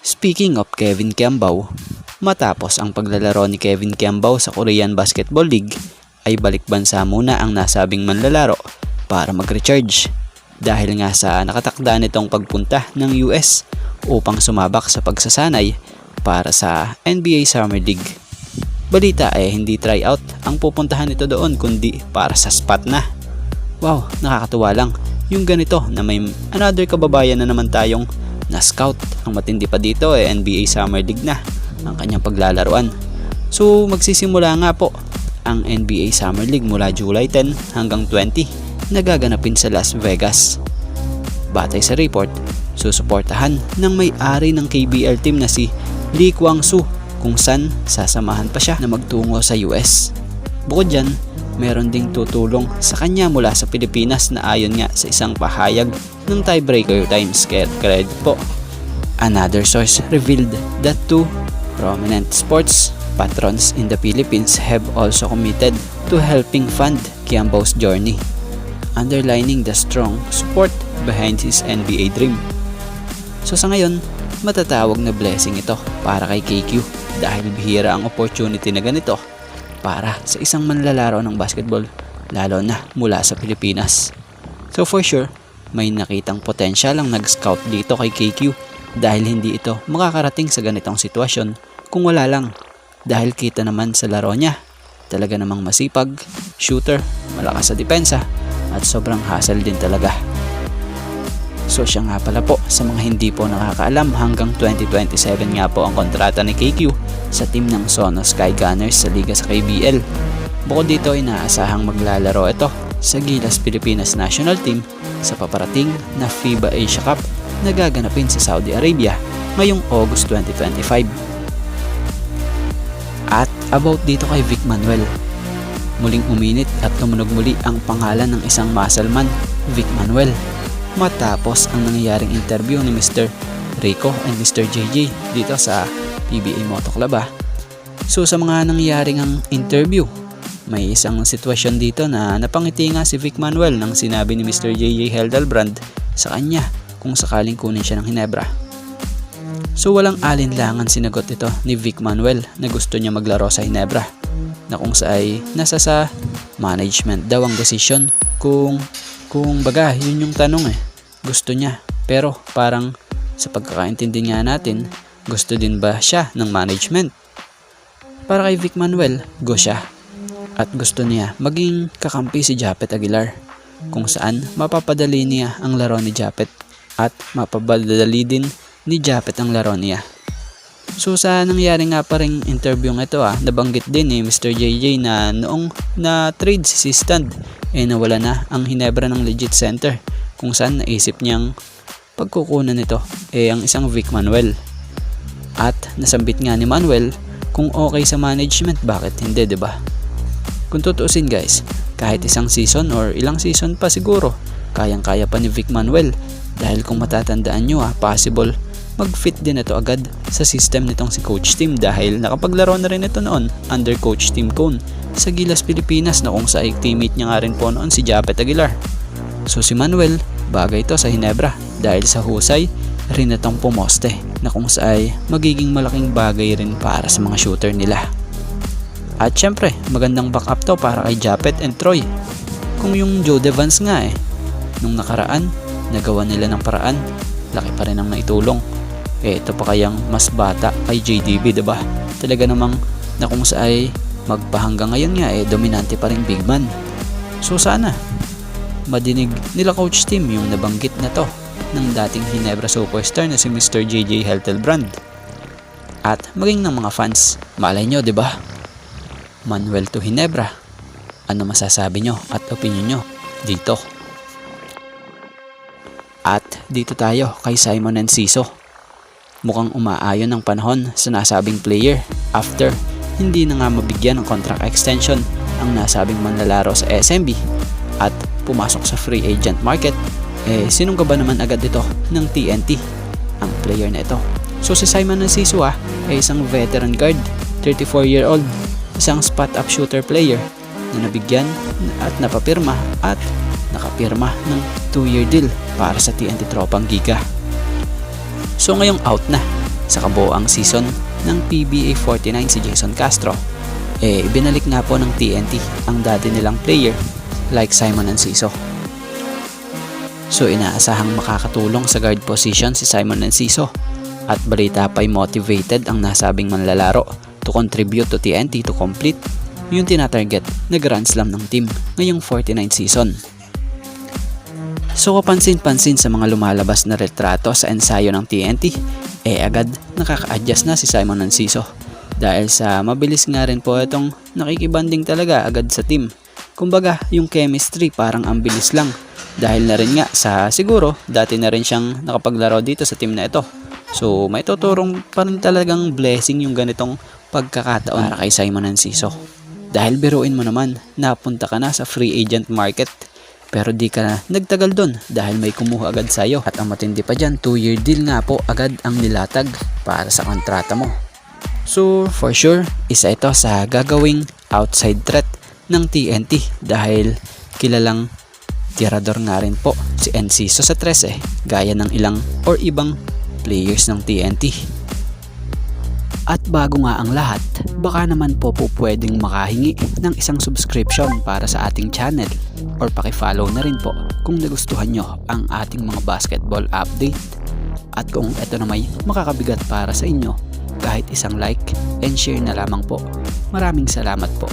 Speaking of Kevin Kiambao, matapos ang paglalaro ni Kevin Kiambao sa Korean Basketball League, ay balik bansa muna ang nasabing manlalaro para mag-recharge dahil nga sa nakatakda nitong pagpunta ng US upang sumabak sa pagsasanay para sa NBA Summer League. Balita ay hindi tryout ang pupuntahan nito doon kundi para sa spot na. Wow, nakakatuwa lang yung ganito na may another kababayan na naman tayong na-scout. Ang matindi pa dito ay NBA Summer League na ang kanyang paglalaruan. So magsisimula nga po ang NBA Summer League mula July 10 hanggang 20 na gaganapin sa Las Vegas. Batay sa report, susuportahan ng may-ari ng KBL team na si Lee Kwang-soo kung saan sasamahan pa siya na magtungo sa US. Bukod dyan, meron ding tutulong sa kanya mula sa Pilipinas na ayon nga sa isang pahayag ng Tiebreaker Times. Credit po. Another source revealed that two prominent sports patrons in the Philippines have also committed to helping fund Kiambao's journey, underlining the strong support behind his NBA dream. So sa ngayon, matatawag na blessing ito para kay KQ dahil bihira ang opportunity na ganito para sa isang manlalaro ng basketball, lalo na mula sa Pilipinas. So for sure, may nakitang potensyal ang nag-scout dito kay KQ dahil hindi ito makakarating sa ganitong sitwasyon kung wala lang, dahil kita naman sa laro niya, talaga namang masipag, shooter, malakas sa depensa at sobrang hustle din talaga. So siya nga pala po, sa mga hindi po nakakaalam, hanggang 2027 nga po ang kontrata ni KQ sa team ng Sono Sky Gunners sa liga sa KBL. Bukod dito ay inaasahang maglalaro ito sa Gilas Pilipinas National Team sa paparating na FIBA Asia Cup na gaganapin sa Saudi Arabia ngayong August 2025. At about dito kay Vic Manuel, muling uminit at tumunog muli ang pangalan ng isang muscle man, Vic Manuel, matapos ang nangyayaring interview ni Mr. Rico and Mr. JJ dito sa PBA Moto Club. So sa mga nangyayaring ang interview, may isang sitwasyon dito na napangiti nga si Vic Manuel nang sinabi ni Mr. JJ Heldelbrand sa kanya kung sakaling kunin siya ng Hinebra. So walang alinlangan sinagot ito ni Vic Manuel na gusto niya maglaro sa Hinebra, na kung saay nasa sa management daw ang decision kung baga yun yung tanong gusto niya, pero parang sa pagkakaintindi nga natin, gusto din ba siya ng management? Para kay Vic Manuel, go siya at gusto niya maging kakampi si Japet Aguilar, kung saan mapapadali niya ang laro ni Japet at mapapadali din ni Japet ang laro niya. So sa nangyari nga pa ring interview ng ito nabanggit din ni Mr. JJ na noong na trade si Stand nawala na ang Hinebra ng legit center, kung saan naisip niyang pagkukunan nito ang isang Vic Manuel. At nasambit nga ni Manuel kung okay sa management, bakit hindi, diba? Kung tutuusin guys, kahit isang season or ilang season pa siguro, kayang-kaya pa ni Vic Manuel, dahil kung matatandaan nyo possible mag-fit din ito agad sa system nitong si Coach Tim, dahil nakapaglaro na rin ito noon under Coach Tim Cone sa Gilas Pilipinas, na kung sa teammate niya nga rin po noon si Japet Aguilar. So si Manuel, bagay ito sa Hinebra dahil sa husay rin itong pumoste, na kung saay magiging malaking bagay rin para sa mga shooter nila. At syempre, magandang backup to para kay Japet and Troy. Kung yung Joe Devans nga nung nakaraan, nagawa nila ng paraan, laki pa rin ang naitulong. Ito pa kayang mas bata kay JDB, diba? Talaga namang na kung saay magpahanggang ngayon nga dominante pa rin big man. So sana madinig nila Coach Tim yung nabanggit na to ng dating Hinebra superstar na si Mr. JJ Heldelbrand. At maging ng mga fans, malay nyo, diba? Manuel to Hinebra. Ano masasabi nyo at opinion nyo dito? At dito tayo kay Simon Enciso. Mukhang umaayon ang panahon sa nasabing player after hindi na nga mabigyan ng contract extension ang nasabing manlalaro sa SMB at pumasok sa free agent market. Sinong ka ba naman agad dito ng TNT ang player na ito? So si Simon Enciso isang veteran guard, 34-year-old, isang spot-up shooter player na nabigyan at napapirma at nakapirma ng 2-year deal para sa TNT Tropang Giga. So ngayong out na sa kabuoang season ng PBA 49 si Jason Castro, ibinalik nga po ng TNT ang dati nilang player like Simon Enciso. So inaasahang makakatulong sa guard position si Simon Enciso at balita pa'y motivated ang nasabing manlalaro to contribute to TNT to complete yung tinatarget na Grand Slam ng team ngayong 49 season. So kapansin-pansin sa mga lumalabas na retrato sa ensayo ng TNT, agad nakaka-adjust na si Simon Enciso dahil sa mabilis nga rin po itong nakikibanding talaga agad sa team. Kumbaga yung chemistry parang ang bilis lang dahil na rin nga sa siguro dati na rin siyang nakapaglaro dito sa team na ito. So may tuturong pa rin talagang blessing yung ganitong pagkakataon para kay Simon Enciso. Dahil biruin mo naman, napunta ka na sa free agent market pero di ka na nagtagal dun dahil may kumuha agad sa'yo. At ang matindi pa dyan, 2-year deal nga po agad ang nilatag para sa kontrata mo. So for sure, isa ito sa gagawing outside threat ng TNT dahil kilalang tirador nga rin po si Enciso sa 13 gaya ng ilang or ibang players ng TNT. At bago nga ang lahat, baka naman po pwedeng makahingi ng isang subscription para sa ating channel or paki-follow na rin po kung nagustuhan nyo ang ating mga basketball update. At kung ito na may makakabigat para sa inyo, kahit isang like and share na lamang po. Maraming salamat po.